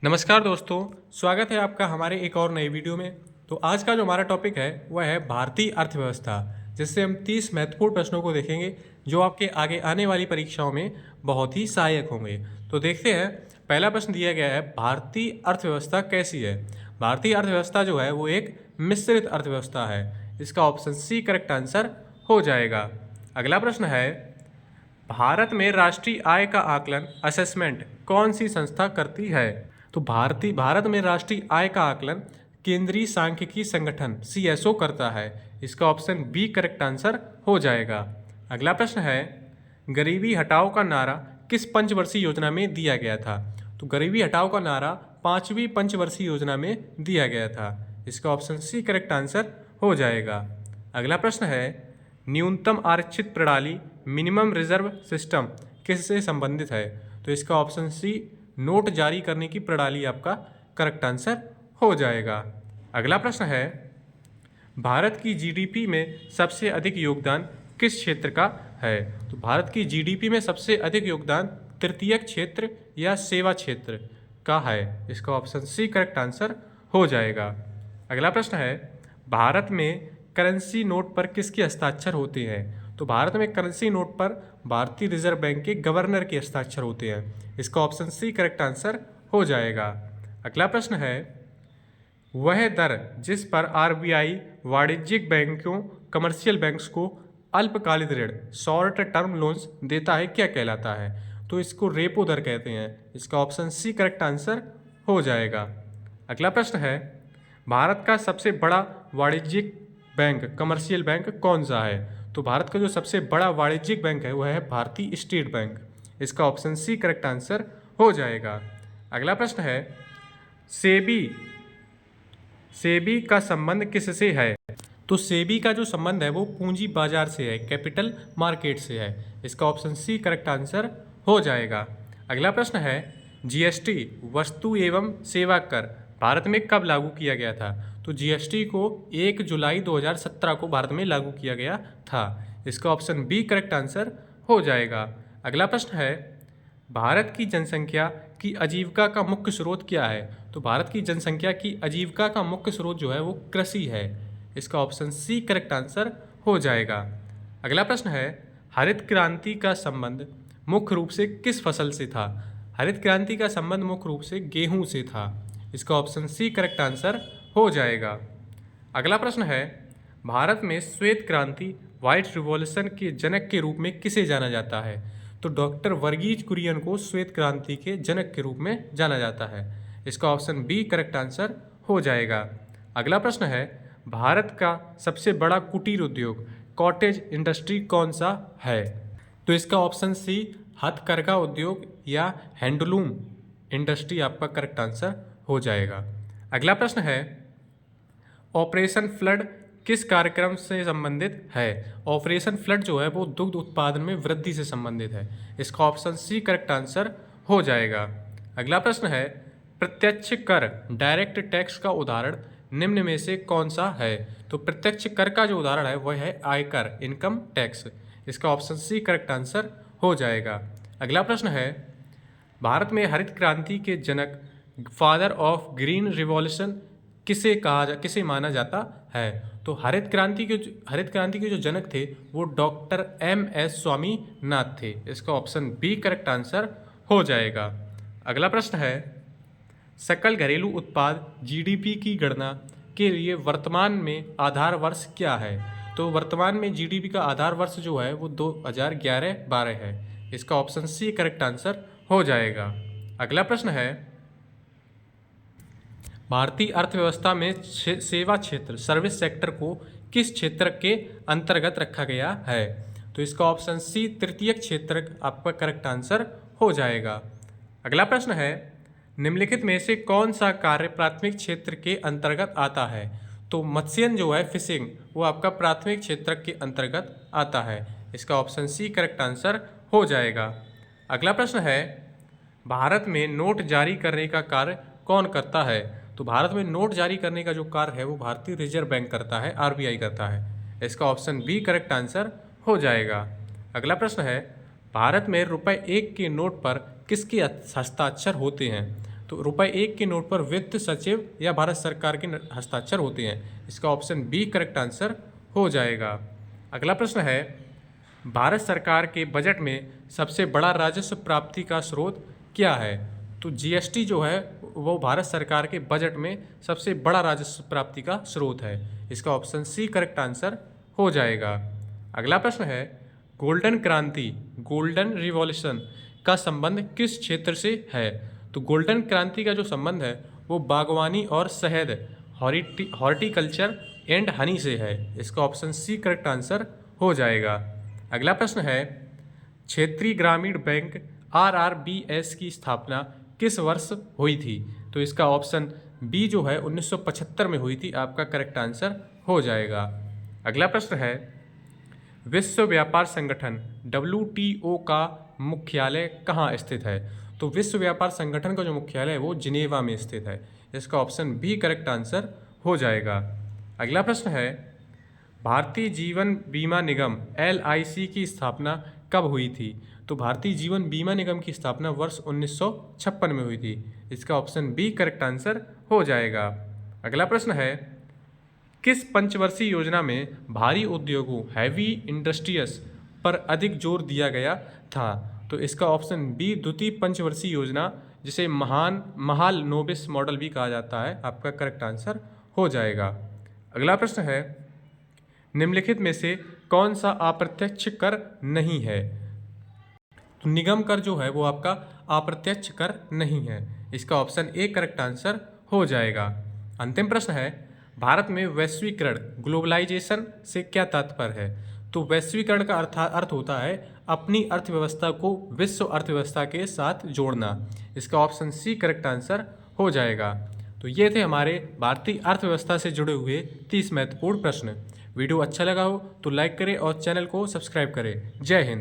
नमस्कार दोस्तों, स्वागत है आपका हमारे एक और नए वीडियो में। तो आज का जो हमारा टॉपिक है वह है भारतीय अर्थव्यवस्था, जिससे हम 30 महत्वपूर्ण प्रश्नों को देखेंगे जो आपके आगे आने वाली परीक्षाओं में बहुत ही सहायक होंगे। तो देखते हैं, पहला प्रश्न दिया गया है, भारतीय अर्थव्यवस्था कैसी है। भारतीय अर्थव्यवस्था जो है वो एक मिश्रित अर्थव्यवस्था है। इसका ऑप्शन सी करेक्ट आंसर हो जाएगा। अगला प्रश्न है, भारत में राष्ट्रीय आय का आकलन असेसमेंट कौन सी संस्था करती है। तो भारत में राष्ट्रीय आय का आकलन केंद्रीय सांख्यिकी संगठन सीएसओ करता है। इसका ऑप्शन बी करेक्ट आंसर हो जाएगा। अगला प्रश्न है, गरीबी हटाओ का नारा किस पंचवर्षीय योजना में दिया गया था। तो गरीबी हटाओ का नारा 5वीं पंचवर्षीय योजना में दिया गया था। इसका ऑप्शन सी करेक्ट आंसर हो जाएगा। अगला प्रश्न है, न्यूनतम आरक्षित प्रणाली मिनिमम रिजर्व सिस्टम किससे संबंधित है। तो इसका ऑप्शन सी नोट जारी करने की प्रणाली आपका करेक्ट आंसर हो जाएगा। अगला प्रश्न है, भारत की जीडीपी में सबसे अधिक योगदान किस क्षेत्र का है। तो भारत की जीडीपी में सबसे अधिक योगदान तृतीयक क्षेत्र या सेवा क्षेत्र का है। इसका ऑप्शन सी करेक्ट आंसर हो जाएगा। अगला प्रश्न है, भारत में करेंसी नोट पर किसके हस्ताक्षर होते हैं। तो भारत में करेंसी नोट पर भारतीय रिजर्व बैंक के गवर्नर के हस्ताक्षर होते हैं। इसका ऑप्शन सी करेक्ट आंसर हो जाएगा। अगला प्रश्न है, वह दर जिस पर आरबीआई वाणिज्यिक बैंकों कमर्शियल बैंक्स को अल्पकालिक ऋण शॉर्ट टर्म लोन्स देता है क्या कहलाता है। तो इसको रेपो दर कहते हैं। इसका ऑप्शन सी करेक्ट आंसर हो जाएगा। अगला प्रश्न है, भारत का सबसे बड़ा वाणिज्यिक बैंक कमर्शियल बैंक कौन सा है। तो भारत का जो सबसे बड़ा वाणिज्यिक बैंक है वह है भारतीय स्टेट बैंक। इसका ऑप्शन सी करेक्ट आंसर हो जाएगा। अगला प्रश्न है, सेबी सेबी का संबंध किससे है। तो सेबी का जो संबंध है वो पूंजी बाजार से है, कैपिटल मार्केट से है। इसका ऑप्शन सी करेक्ट आंसर हो जाएगा। अगला प्रश्न है, जीएसटी वस्तु एवं सेवा कर भारत में कब लागू किया गया था। तो जीएसटी को 1 जुलाई 2017 को भारत में लागू किया गया था। इसका ऑप्शन बी करेक्ट आंसर हो जाएगा। अगला प्रश्न है, भारत की जनसंख्या की आजीविका का मुख्य स्रोत क्या है। तो भारत की जनसंख्या की आजीविका का मुख्य स्रोत जो है वो कृषि है। इसका ऑप्शन सी करेक्ट आंसर हो जाएगा। अगला प्रश्न है, हरित क्रांति का संबंध मुख्य रूप से किस फसल से था। हरित क्रांति का संबंध मुख्य रूप से गेहूं से था। इसका ऑप्शन सी करेक्ट आंसर हो जाएगा। अगला प्रश्न है, भारत में श्वेत क्रांति व्हाइट रिवॉल्यूशन के जनक के रूप में किसे जाना जाता है। तो डॉक्टर वर्गीज कुरियन को श्वेत क्रांति के जनक के रूप में जाना जाता है। इसका ऑप्शन बी करेक्ट आंसर हो जाएगा। अगला प्रश्न है, भारत का सबसे बड़ा कुटीर उद्योग कॉटेज इंडस्ट्री कौन सा है। तो इसका ऑप्शन सी हथकरघा उद्योग या हैंडलूम इंडस्ट्री आपका करेक्ट आंसर हो जाएगा। अगला प्रश्न है, ऑपरेशन फ्लड किस कार्यक्रम से संबंधित है। ऑपरेशन फ्लड जो है वो दुग्ध उत्पादन में वृद्धि से संबंधित है। इसका ऑप्शन सी करेक्ट आंसर हो जाएगा। अगला प्रश्न है, प्रत्यक्ष कर डायरेक्ट टैक्स का उदाहरण निम्न में से कौन सा है। तो प्रत्यक्ष कर का जो उदाहरण है वह है आयकर इनकम टैक्स। इसका ऑप्शन सी करेक्ट आंसर हो जाएगा। अगला प्रश्न है, भारत में हरित क्रांति के जनक फादर ऑफ ग्रीन रिवॉल्यूशन किसे माना जाता है। तो हरित क्रांति के जो जनक थे वो डॉक्टर एम.एस. स्वामीनाथन थे। इसका ऑप्शन बी करेक्ट आंसर हो जाएगा। अगला प्रश्न है, सकल घरेलू उत्पाद जीडीपी की गणना के लिए वर्तमान में आधार वर्ष क्या है। तो वर्तमान में जीडीपी का आधार वर्ष जो है वो 2011-12 है। इसका ऑप्शन सी करेक्ट आंसर हो जाएगा। अगला प्रश्न है, भारतीय अर्थव्यवस्था में सेवा क्षेत्र सर्विस सेक्टर को किस क्षेत्र के अंतर्गत रखा गया है। तो इसका ऑप्शन सी तृतीयक क्षेत्र आपका करेक्ट आंसर हो जाएगा। अगला प्रश्न है, निम्नलिखित में से कौन सा कार्य प्राथमिक क्षेत्र के अंतर्गत आता है। तो मत्स्यन जो है फिशिंग वो आपका प्राथमिक क्षेत्र के अंतर्गत आता है। इसका ऑप्शन सी करेक्ट आंसर हो जाएगा। अगला प्रश्न है, भारत में नोट जारी करने का कार्य कौन करता है। तो भारत में नोट जारी करने का जो कार्य है वो भारतीय रिजर्व बैंक करता है, आरबीआई करता है। इसका ऑप्शन बी करेक्ट आंसर हो जाएगा। अगला प्रश्न है, भारत में ₹1 के नोट पर किसके हस्ताक्षर होते हैं। तो ₹1 के नोट पर वित्त सचिव या भारत सरकार के हस्ताक्षर होते हैं। इसका ऑप्शन बी करेक्ट आंसर हो जाएगा। अगला प्रश्न है, भारत सरकार के बजट में सबसे बड़ा राजस्व प्राप्ति का स्रोत क्या है? तो जीएसटी जो है वो भारत सरकार के बजट में सबसे बड़ा राजस्व प्राप्ति का स्रोत है। इसका ऑप्शन सी करेक्ट आंसर हो जाएगा। अगला प्रश्न है, गोल्डन क्रांति गोल्डन रिवॉल्यूशन का संबंध किस क्षेत्र से है? तो गोल्डन क्रांति का जो संबंध है वो बागवानी और शहद हॉर्टिकल्चर एंड हनी से है। इसका ऑप्शन सी करेक्ट आंसर हो जाएगा। अगला प्रश्न है, क्षेत्रीय ग्रामीण बैंक RRBS की स्थापना किस वर्ष हुई थी? तो इसका ऑप्शन बी जो है 1975 में हुई थी। आपका करेक्ट आंसर हो जाएगा। अगला प्रश्न है, विश्व व्यापार संगठन WTO का मुख्यालय कहाँ स्थित है? तो विश्व व्यापार संगठन का जो मुख्यालय है वो जिनेवा में स्थित है। इसका ऑप्शन बी करेक्ट आंसर हो जाएगा। अगला प्रश्न है, भारतीय जीवन बीमा निगम LIC की स्थापना कब हुई थी? तो भारतीय जीवन बीमा निगम की स्थापना वर्ष 1956 में हुई थी। इसका ऑप्शन बी करेक्ट आंसर हो जाएगा। अगला प्रश्न है, किस पंचवर्षीय योजना में भारी उद्योगों हैवी इंडस्ट्रीज पर अधिक जोर दिया गया था? तो इसका ऑप्शन बी द्वितीय पंचवर्षीय योजना, जिसे महालनोबिस मॉडल भी कहा जाता है। आपका करेक्ट आंसर हो जाएगा। अगला प्रश्न है, निम्नलिखित में से कौन सा अप्रत्यक्ष कर नहीं है? तो निगम कर जो है वो आपका अप्रत्यक्ष कर नहीं है। इसका ऑप्शन ए करेक्ट आंसर हो जाएगा। अंतिम प्रश्न है, भारत में वैश्वीकरण ग्लोबलाइजेशन से क्या तात्पर्य है? तो वैश्वीकरण का अर्थ होता है अपनी अर्थव्यवस्था को विश्व अर्थव्यवस्था के साथ जोड़ना। इसका ऑप्शन सी करेक्ट आंसर हो जाएगा। तो ये थे हमारे भारतीय अर्थव्यवस्था से जुड़े हुए 30 महत्वपूर्ण प्रश्न। वीडियो अच्छा लगा हो तो लाइक करें और चैनल को सब्सक्राइब करें। जय हिंद।